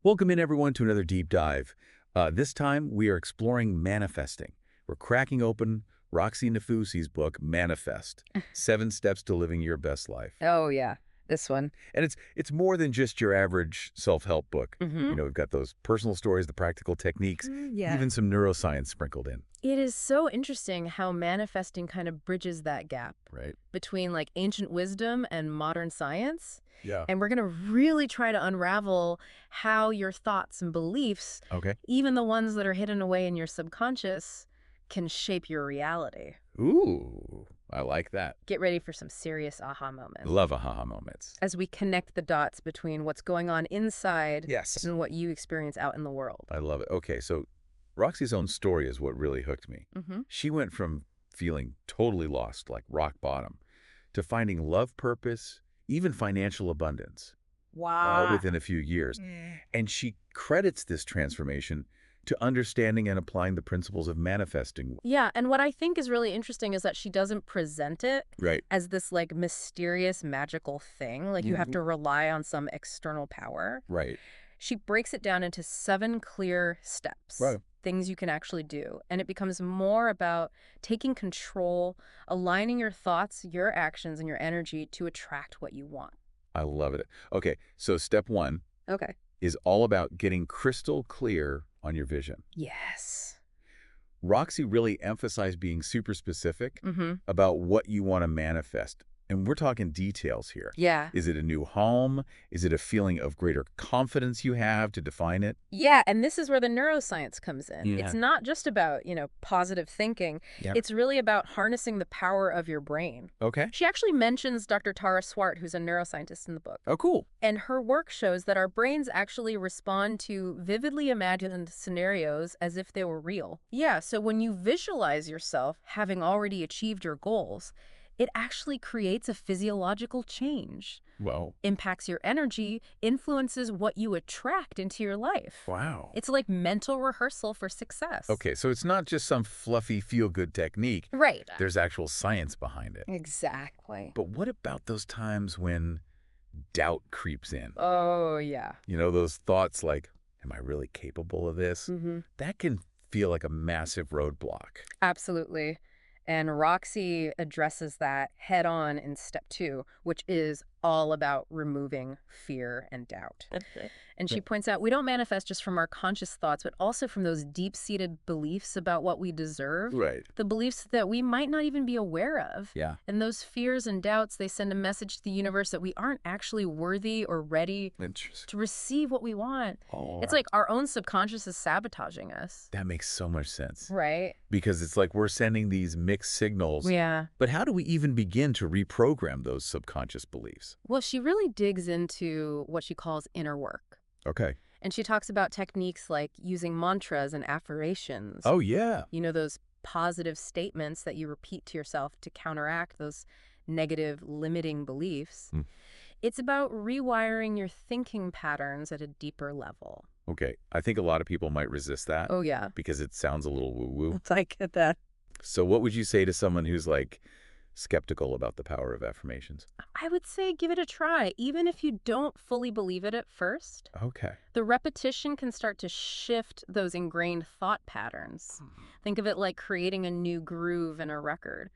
Welcome in, everyone, to another deep dive. This time, we are exploring manifesting. We're cracking open Roxie Nafousi's book, Manifest, 7 Steps to Living Your Best Life. Oh, yeah. This one. And it's more than just your average self-help book. Mm-hmm. We've got those personal stories, the practical techniques, Yeah. even some neuroscience sprinkled in. It is so interesting how manifesting kind of bridges that gap Right. between like ancient wisdom and modern science. Yeah. And we're going to really try to unravel how your thoughts and beliefs, Okay. even the ones that are hidden away in your subconscious, can shape your reality. Ooh, I like that. Get ready for some serious aha moments Love aha moments. as we connect the dots between what's going on inside Yes. and what you experience out in the world. I love it. Okay, so Roxy's own story is what really hooked me. Mm-hmm. She went from feeling totally lost, like rock bottom, to finding love, purpose, even financial abundance, all Wow. within a few years. And she credits this transformation to understanding and applying the principles of manifesting. Yeah, and what I think is really interesting is that she doesn't present it Right. as this like mysterious magical thing, like you have to rely on some external power. Right. She breaks it down into 7 clear steps. Right. Things you can actually do. And it becomes more about taking control, aligning your thoughts, your actions, and your energy to attract what you want. I love it. Okay, so step 1 Okay. is all about getting crystal clear on your vision. Yes. Roxy really emphasized being super specific Mm-hmm. about what you want to manifest. And we're talking details here. Yeah. Is it a new home? Is it a feeling of greater confidence you have to define it? Yeah, and this is where the neuroscience comes in. Yeah. It's not just about, positive thinking. Yeah. It's really about harnessing the power of your brain. Okay. She actually mentions Dr. Tara Swart, who's a neuroscientist in the book. Oh, cool. And her work shows that our brains actually respond to vividly imagined scenarios as if they were real. Yeah, so when you visualize yourself having already achieved your goals, it actually creates a physiological change, Well, impacts your energy, influences what you attract into your life. wow. It's like mental rehearsal for success. Okay, so it's not just some fluffy feel-good technique. Right. There's actual science behind it. Exactly. But what about those times when doubt creeps in? Oh, yeah. Those thoughts like, am I really capable of this? Mm-hmm. That can feel like a massive roadblock. Absolutely. And Roxy addresses that head on in step 2, which is all about removing fear and doubt. And she points out we don't manifest just from our conscious thoughts, but also from those deep-seated beliefs about what we deserve. Right. The beliefs that we might not even be aware of. Yeah. And those fears and doubts, they send a message to the universe that we aren't actually worthy or ready Interesting. to receive what we want. Oh, It's like our own subconscious is sabotaging us. that makes so much sense. Right? Because it's like we're sending these mixed signals. Yeah. But how do we even begin to reprogram those subconscious beliefs? Well, she really digs into what she calls inner work. Okay. And she talks about techniques like using mantras and affirmations. Oh, yeah. Those positive statements that you repeat to yourself to counteract those negative, limiting beliefs. It's about rewiring your thinking patterns at a deeper level. Okay. I think a lot of people might resist that Oh, yeah. because it sounds a little woo-woo. I get that. So what would you say to someone who's like skeptical about the power of affirmations? I would say give it a try, even if you don't fully believe it at first. Okay. The repetition can start to shift those ingrained thought patterns. Think of it like creating a new groove in a record.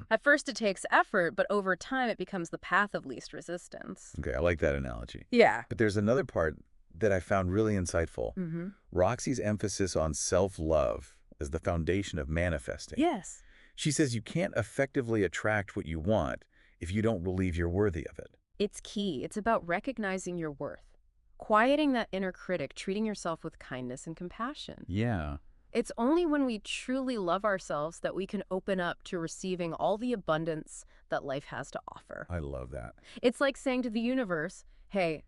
At first it takes effort, but over time it becomes the path of least resistance. Okay, I like that analogy. Yeah. But there's another part that I found really insightful. Mm-hmm. Roxy's emphasis on self-love as the foundation of manifesting. Yes. She says you can't effectively attract what you want if you don't believe you're worthy of it. It's key. It's about recognizing your worth, quieting that inner critic, treating yourself with kindness and compassion. Yeah. It's only when we truly love ourselves that we can open up to receiving all the abundance that life has to offer. I love that. It's like saying to the universe, hey,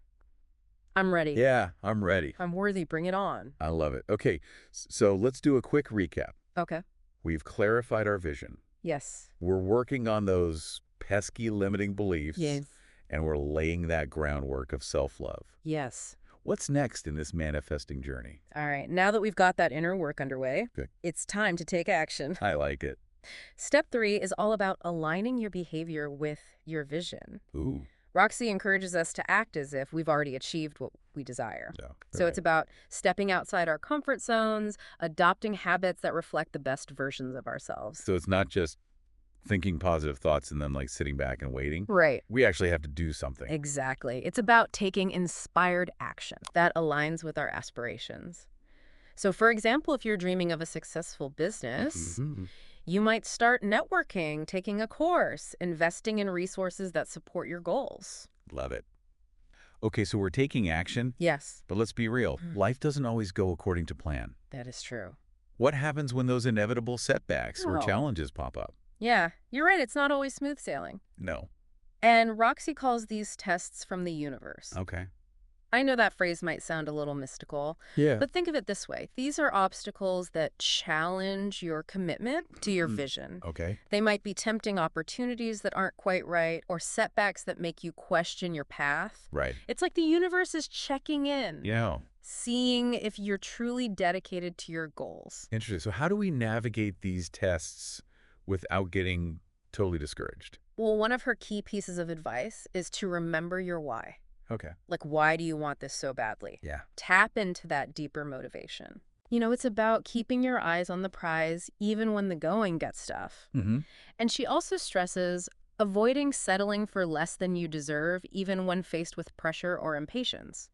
I'm ready. Yeah, I'm ready. I'm worthy. Bring it on. I love it. Okay, so let's do a quick recap. Okay. We've clarified our vision. Yes. We're working on those pesky limiting beliefs. Yes. And we're laying that groundwork of self-love. Yes. What's next in this manifesting journey? All right. Now that we've got that inner work underway, Good. It's time to take action. I like it. Step 3 is all about aligning your behavior with your vision. Ooh. Roxy encourages us to act as if we've already achieved what we desire. Yeah. So it's Okay. about stepping outside our comfort zones, adopting habits that reflect the best versions of ourselves. So it's not just thinking positive thoughts and then like sitting back and waiting. Right. We actually have to do something. Exactly. It's about taking inspired action that aligns with our aspirations. So, for example, if you're dreaming of a successful business, Mhm. you might start networking, taking a course, investing in resources that support your goals. Love it. Okay, so we're taking action, Yes, but let's be real. Life doesn't always go according to plan. that is true. What happens when those inevitable setbacks or Oh. challenges pop up? Yeah, you're right. It's not always smooth sailing. No. And Roxy calls these tests from the universe. Okay. I know that phrase might sound a little mystical, Yeah. but think of it this way. These are obstacles that challenge your commitment to your Mm. vision. Okay. They might be tempting opportunities that aren't quite right or setbacks that make you question your path. Right. It's like the universe is checking in, Yeah. seeing if you're truly dedicated to your goals. Interesting. So how do we navigate these tests without getting totally discouraged? Well, one of her key pieces of advice is to remember your why. Okay. Like, why do you want this so badly? Yeah. Tap into that deeper motivation. It's about keeping your eyes on the prize even when the going gets tough. Mm-hmm. And she also stresses avoiding settling for less than you deserve even when faced with pressure or impatience.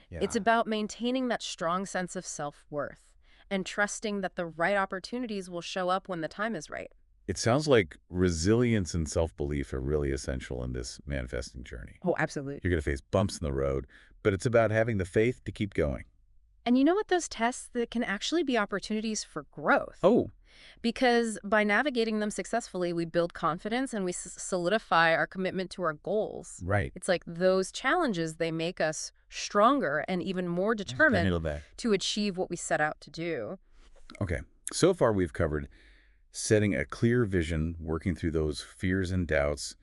Yeah. It's about maintaining that strong sense of self-worth and trusting that the right opportunities will show up when the time is right. It sounds like resilience and self-belief are really essential in this manifesting journey. Oh, absolutely. You're going to face bumps in the road, but it's about having the faith to keep going. And you know what? Those tests that can actually be opportunities for growth. Oh, Because by navigating them successfully, we build confidence and we solidify our commitment to our goals. right. It's like those challenges, they make us stronger and even more determined That. to achieve what we set out to do. Okay. So far, we've covered setting a clear vision, working through those fears and doubts,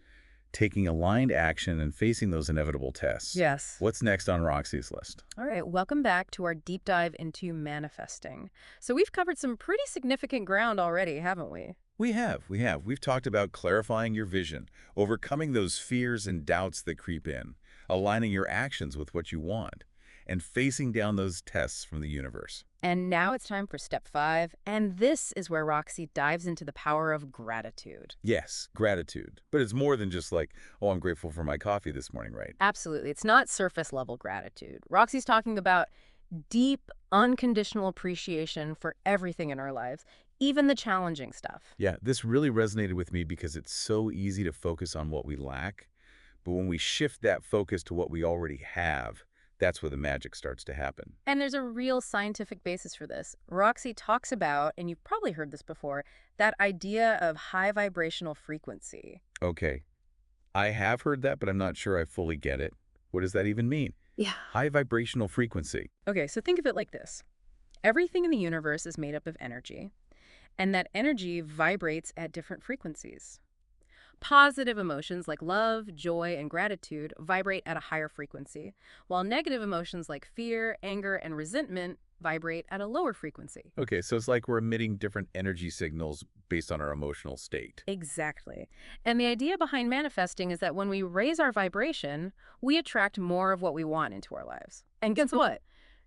taking aligned action, and facing those inevitable tests. Yes. What's next on Roxy's list? All right, welcome back to our deep dive into manifesting. So we've covered some pretty significant ground already, haven't we? We have. We've talked about clarifying your vision, overcoming those fears and doubts that creep in, aligning your actions with what you want, and facing down those tests from the universe. And now it's time for step 5, and this is where Roxy dives into the power of gratitude. Yes, gratitude. But it's more than just like, oh, I'm grateful for my coffee this morning, right? Absolutely. It's not surface level gratitude. Roxy's talking about deep, unconditional appreciation for everything in our lives, even the challenging stuff. Yeah, this really resonated with me because it's so easy to focus on what we lack. But when we shift that focus to what we already have, that's where the magic starts to happen. And there's a real scientific basis for this. Roxy talks about, and you've probably heard this before, that idea of high vibrational frequency. Okay, I have heard that, but I'm not sure I fully get it. What does that even mean? Yeah. High vibrational frequency. Okay, so think of it like this. Everything in the universe is made up of energy, and that energy vibrates at different frequencies. Positive emotions like love, joy, and gratitude vibrate at a higher frequency, while negative emotions like fear, anger, and resentment vibrate at a lower frequency. Okay, so it's like we're emitting different energy signals based on our emotional state. Exactly. And the idea behind manifesting is that when we raise our vibration, we attract more of what we want into our lives. And guess what?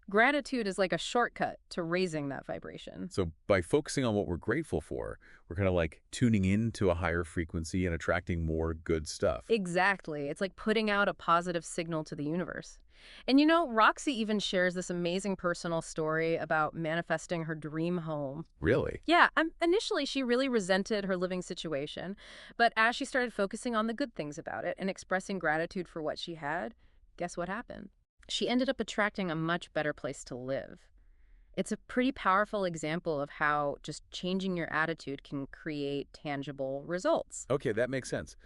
Gratitude is like a shortcut to raising that vibration. So by focusing on what we're grateful for, we're kind of like tuning in to a higher frequency and attracting more good stuff. Exactly. It's like putting out a positive signal to the universe. And Roxy even shares this amazing personal story about manifesting her dream home. Really? Yeah, initially she really resented her living situation, but as she started focusing on the good things about it and expressing gratitude for what she had, guess what happened? She ended up attracting a much better place to live. It's a pretty powerful example of how just changing your attitude can create tangible results. Okay, that makes sense.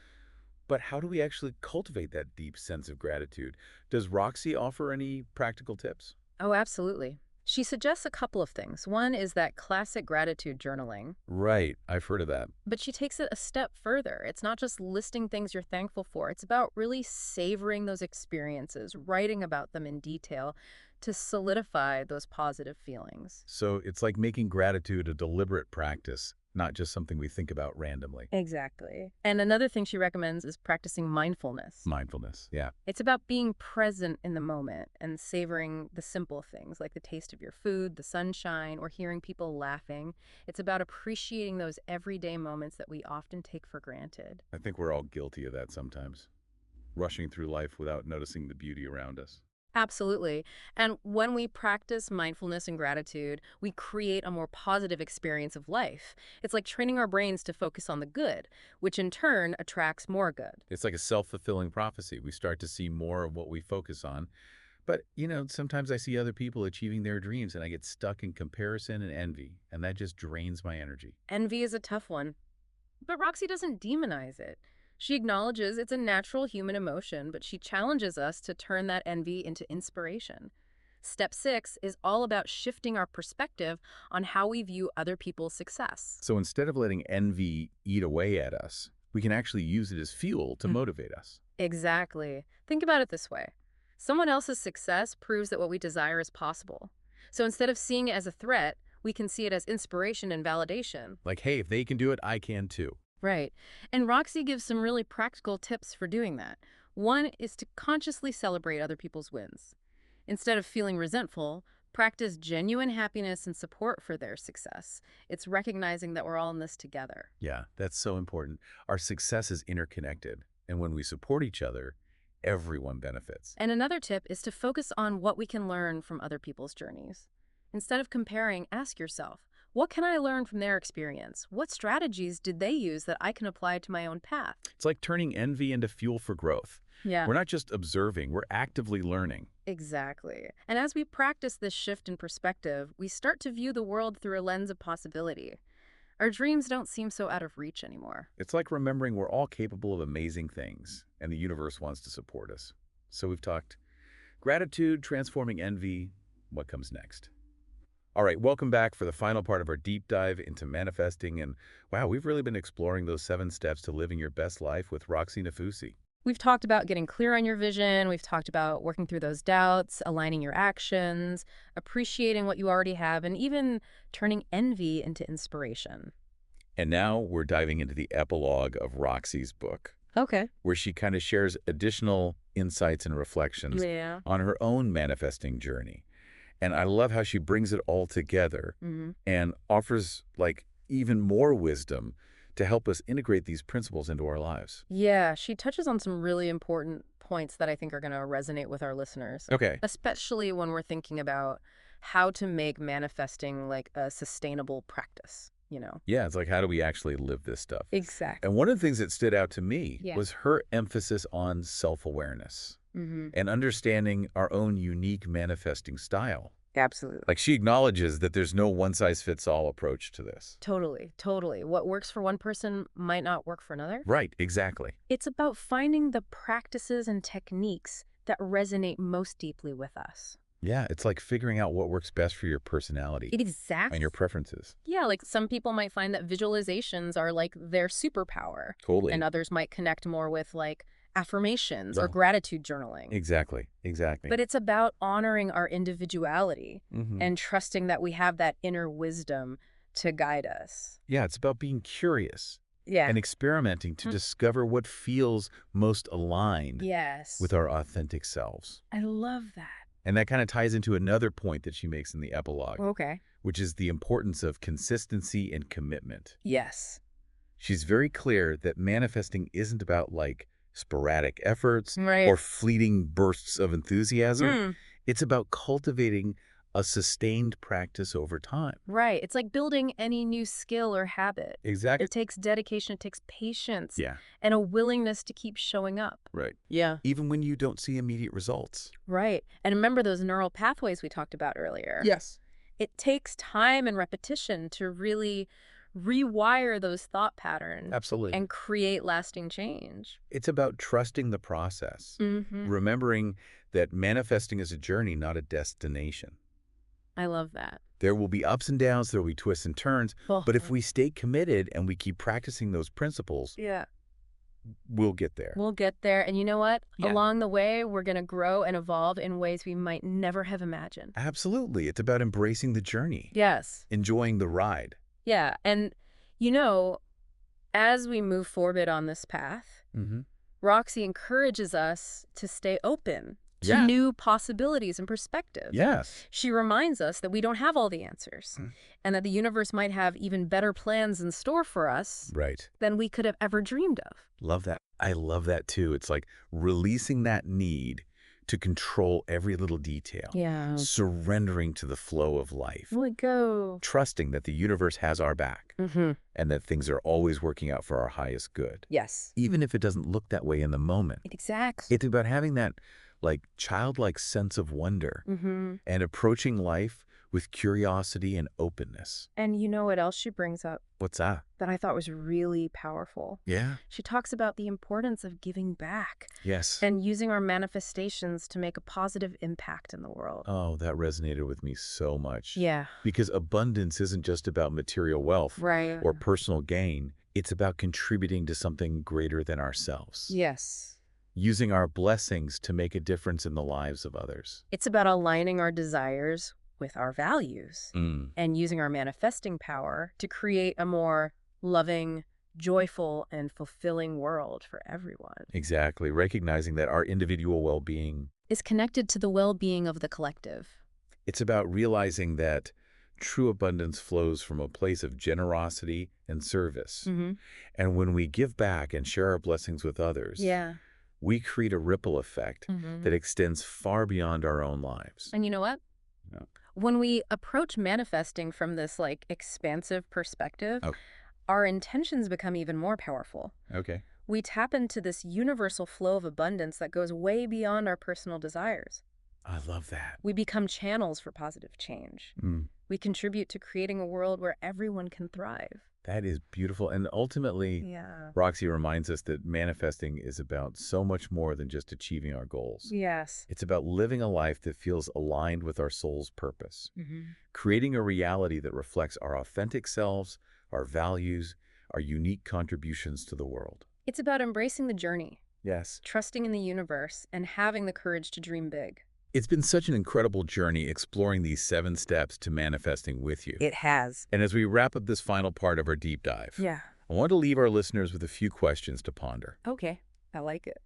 But how do we actually cultivate that deep sense of gratitude? Does Roxy offer any practical tips? Oh, absolutely. She suggests a couple of things. One is that classic gratitude journaling, Right, I've heard of that. but she takes it a step further. It's not just listing things you're thankful for. It's about really savoring those experiences, writing about them in detail to solidify those positive feelings. So it's like making gratitude a deliberate practice, not just something we think about randomly. Exactly. And another thing she recommends is practicing mindfulness. Mindfulness, yeah. It's about being present in the moment and savoring the simple things like the taste of your food, the sunshine, or hearing people laughing. It's about appreciating those everyday moments that we often take for granted. I think we're all guilty of that sometimes, rushing through life without noticing the beauty around us. Absolutely. And when we practice mindfulness and gratitude, we create a more positive experience of life. It's like training our brains to focus on the good, which in turn attracts more good. It's like a self-fulfilling prophecy. We start to see more of what we focus on. But, sometimes I see other people achieving their dreams and I get stuck in comparison and envy, and that just drains my energy. Envy is a tough one, but Roxy doesn't demonize it. She acknowledges it's a natural human emotion, but she challenges us to turn that envy into inspiration. Step 6 is all about shifting our perspective on how we view other people's success. So instead of letting envy eat away at us, we can actually use it as fuel to motivate us. Exactly. Think about it this way. Someone else's success proves that what we desire is possible. So instead of seeing it as a threat, we can see it as inspiration and validation. Like, hey, if they can do it, I can too. Right. And Roxy gives some really practical tips for doing that. One is to consciously celebrate other people's wins. Instead of feeling resentful, practice genuine happiness and support for their success. It's recognizing that we're all in this together. Yeah, that's so important. Our success is interconnected, and when we support each other, everyone benefits. And another tip is to focus on what we can learn from other people's journeys. Instead of comparing, ask yourself, what can I learn from their experience? What strategies did they use that I can apply to my own path? It's like turning envy into fuel for growth. Yeah. We're not just observing, we're actively learning. Exactly. And as we practice this shift in perspective, we start to view the world through a lens of possibility. Our dreams don't seem so out of reach anymore. It's like remembering we're all capable of amazing things, and the universe wants to support us. So we've talked gratitude, transforming envy. What comes next? All right, welcome back for the final part of our deep dive into manifesting. And wow, we've really been exploring those 7 steps to living your best life with Roxie Nafousi. We've talked about getting clear on your vision. We've talked about working through those doubts, aligning your actions, appreciating what you already have, and even turning envy into inspiration. And now we're diving into the epilogue of Roxie's book, Okay. where she kind of shares additional insights and reflections Yeah. on her own manifesting journey. And I love how she brings it all together and offers even more wisdom to help us integrate these principles into our lives. Yeah, she touches on some really important points that I think are going to resonate with our listeners, Okay. especially when we're thinking about how to make manifesting like a sustainable practice, Yeah, it's like, how do we actually live this stuff? Exactly. And one of the things that stood out to me Yeah. was her emphasis on self-awareness and understanding our own unique manifesting style. Absolutely. Like, she acknowledges that there's no one-size-fits-all approach to this. Totally, totally. What works for one person might not work for another. Right, exactly. It's about finding the practices and techniques that resonate most deeply with us. Yeah, it's like figuring out what works best for your personality Exactly. and your preferences. Yeah, like some people might find that visualizations are like their superpower. Totally. And others might connect more with like affirmations or Well, gratitude journaling. Exactly. But it's about honoring our individuality and trusting that we have that inner wisdom to guide us. Yeah, it's about being curious Yeah. and experimenting to discover what feels most aligned Yes. with our authentic selves. I love that. And that kind of ties into another point that she makes in the epilogue, Okay. which is the importance of consistency and commitment. Yes. She's very clear that manifesting isn't about sporadic efforts Right. or fleeting bursts of enthusiasm. Mm. It's about cultivating a sustained practice over time. Right. It's like building any new skill or habit. Exactly. It takes dedication, it takes patience, Yeah, and a willingness to keep showing up. right. Yeah. Even when you don't see immediate results. Right. And remember those neural pathways we talked about earlier? Yes. It takes time and repetition to really rewire those thought patterns Absolutely. and create lasting change. It's about trusting the process, Mm-hmm. remembering that manifesting is a journey, not a destination. I love that. There will be ups and downs, there will be twists and turns, but if we stay committed and we keep practicing those principles, Yeah. we'll get there. We'll get there. And you know what? Yeah. Along the way, we're going to grow and evolve in ways we might never have imagined. Absolutely. It's about embracing the journey, Yes. enjoying the ride. Yeah. And, You know, as we move forward on this path, Mm-hmm. Roxy encourages us to stay open to Yeah. new possibilities and perspectives. Yes. She reminds us that we don't have all the answers and that the universe might have even better plans in store for us Right. than we could have ever dreamed of. Love that. I love that too. It's like releasing that need to control every little detail, Yeah. surrendering to the flow of life, Let go. trusting that the universe has our back Mm-hmm. and that things are always working out for our highest good, Yes. even if it doesn't look that way in the moment. Exactly. It's about having that like childlike sense of wonder Mm-hmm. and approaching life with curiosity and openness. And you know what else she brings up What's that? that I thought was really powerful? Yeah. She talks about the importance of giving back Yes. and using our manifestations to make a positive impact in the world. Oh, that resonated with me so much. Yeah. Because abundance isn't just about material wealth Right. or personal gain. It's about contributing to something greater than ourselves. Yes. Using our blessings to make a difference in the lives of others. It's about aligning our desires with our values Mm. and using our manifesting power to create a more loving, joyful, and fulfilling world for everyone. Exactly. Recognizing that our individual well-being, Is connected to the well-being of the collective. it's about realizing that true abundance flows from a place of generosity and service. Mm-hmm. And when we give back and share our blessings with others, Yeah. we create a ripple effect Mm-hmm. that extends far beyond our own lives. And you know what? Yeah. When we approach manifesting from this like expansive perspective, Oh. our intentions become even more powerful. Okay. We tap into this universal flow of abundance that goes way beyond our personal desires. I love that. We become channels for positive change. Mm. We contribute to creating a world where everyone can thrive. That is beautiful. And ultimately, Yeah. Roxy reminds us that manifesting is about so much more than just achieving our goals. Yes. It's about living a life that feels aligned with our soul's purpose, Mm-hmm. creating a reality that reflects our authentic selves, our values, our unique contributions to the world. It's about embracing the journey, Yes. trusting in the universe, and having the courage to dream big. It's been such an incredible journey exploring these 7 steps to manifesting with you. It has. And as we wrap up this final part of our deep dive, Yeah. I want to leave our listeners with a few questions to ponder. Okay. I like it.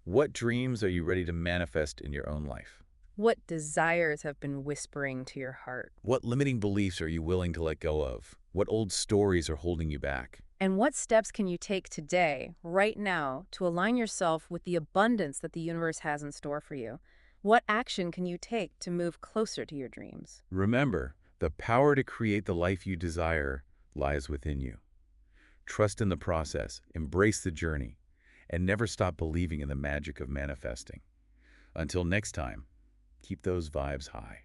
What dreams are you ready to manifest in your own life? What desires have been whispering to your heart? What limiting beliefs are you willing to let go of? What old stories are holding you back? And what steps can you take today, right now, to align yourself with the abundance that the universe has in store for you? What action can you take to move closer to your dreams? Remember, the power to create the life you desire lies within you. Trust in the process, embrace the journey, and never stop believing in the magic of manifesting. Until next time, keep those vibes high.